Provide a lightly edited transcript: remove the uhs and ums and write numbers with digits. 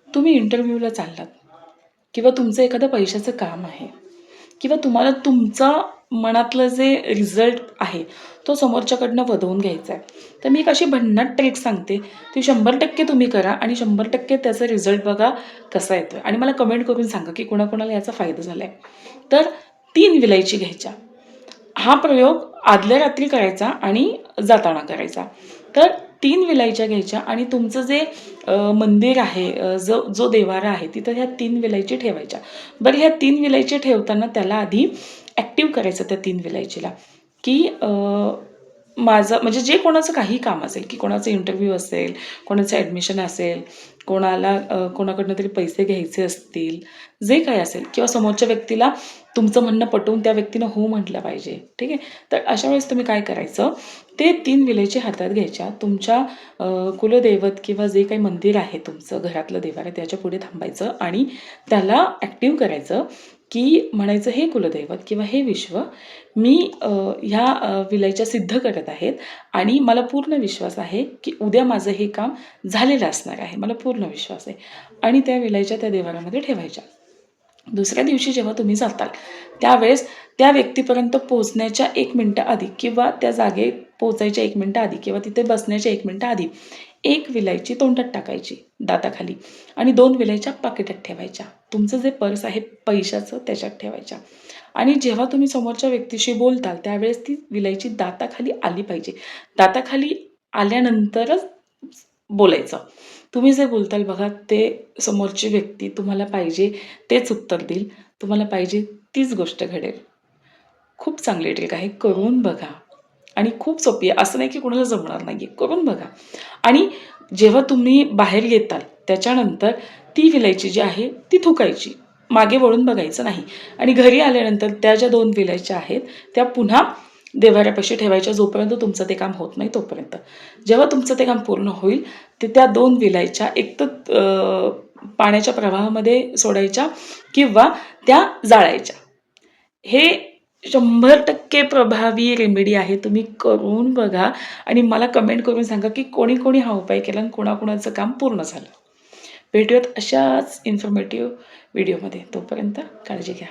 तुम्ही इंटरव्ह्यूला चाललात किंवा तुमचं एखादं पैशाचं काम आहे किंवा तुम्हाला तुमचा मनातलं जे रिझल्ट आहे तो समोरच्याकडनं वधवून घ्यायचा आहे. तर मी एक अशी भन्नाट ट्रिक सांगते, ती 100% तुम्ही करा आणि 100% त्याचा रिझल्ट बघा कसा येतो आणि मला कमेंट करून सांगा की कोणाकोणाला याचा फायदा झाला आहे. तर 3 विलायची घ्यायच्या. हा प्रयोग आदल्या रात्री करायचा आणि जाताना करायचा. तर 3 विलायच्या घ्यायच्या आणि तुमचं जे मंदिर आहे, जो जो देवारा आहे तिथं ह्या 3 विलायची ठेवायच्या. बरं ह्या 3 विलायची ठेवताना त्याला आधी ॲक्टिव्ह करायचं त्या 3 विलायचीला, की माझं म्हणजे जे कोणाचं काही काम असेल, की कोणाचं इंटरव्ह्यू असेल, कोणाचं ॲडमिशन असेल, कोणाला कोणाकडनं तरी पैसे घ्यायचे असतील, जे काही असेल किंवा समोरच्या व्यक्तीला तुमचं म्हणणं पटवून त्या व्यक्तीनं हो म्हटलं पाहिजे. ठीक आहे. तर अशा वेळेस तुम्ही काय करायचं, ते 3 विलायची हातात घ्यायच्या. तुमच्या कुलदैवत किंवा जे काही मंदिर आहे तुमचं घरातलं देवारा त्याच्या पुढे थांबायचं आणि त्याला ॲक्टिव्ह करायचं, की म्हणायचं हे कुलदैवत किंवा हे विश्व मी ह्या विलायच्या सिद्ध करत आहेत आणि मला पूर्ण विश्वास आहे की उद्या माझं हे काम झालेलं असणार आहे. मला पूर्ण विश्वास आहे आणि त्या विलायच्या त्या देवारामध्ये ठेवायच्या. दुसऱ्या दिवशी जेव्हा तुम्ही जाताल त्यावेळेस त्या व्यक्तीपर्यंत पोहोचण्याच्या 1 मिनिटं आधी किंवा त्या जागेत पोहोचायच्या 1 मिनिटं आधी किंवा तिथे बसण्याच्या 1 मिनिटं आधी 1 विलायची तोंडात टाकायची दाताखाली आणि 2 विलायच्या पाकिटात ठेवायच्या. तुमचं जे पर्स आहे पैशाचं त्याच्यात ठेवायच्या आणि जेव्हा तुम्ही समोरच्या व्यक्तीशी बोलताल त्यावेळेस ती विलायची दाताखाली आली पाहिजे. दाताखाली आल्यानंतरच बोलायचं. तुम्ही जे बोलताल बघा ते समोरची व्यक्ती तुम्हाला पाहिजे तेच उत्तर देईल. तुम्हाला पाहिजे तीच गोष्ट घडेल. खूप चांगली ट्रिक आहे. करून बघा आणि खूप सोपी आहे. असं नाही की कोणाला जमणार नाही आहे. करून बघा आणि जेव्हा तुम्ही बाहेर येताल त्याच्यानंतर ती विलायची जी आहे ती थुकायची. मागे वळून बघायचं नाही आणि घरी आल्यानंतर त्या ज्या 2 विलायच्या आहेत त्या पुन्हा देव्हाऱ्यापाशी ठेवायच्या जोपर्यंत तुमचं ते काम होत नाही तोपर्यंत. जेव्हा तुमचं ते काम पूर्ण होईल ते त्या 2 विलायच्या एक तर पाण्याच्या प्रवाहामध्ये सोडायच्या किंवा त्या जाळायच्या. हे 100% प्रभावी रेमेडी आहे. तुम्ही करून बघा आणि मला कमेंट करून सांगा की कोणी कोणी हा उपाय केला आणि कोणाकोणाचं काम पूर्ण झालं. भेटूयात अशाच इन्फॉर्मेटिव्ह व्हिडिओमध्ये. तोपर्यंत काळजी घ्या.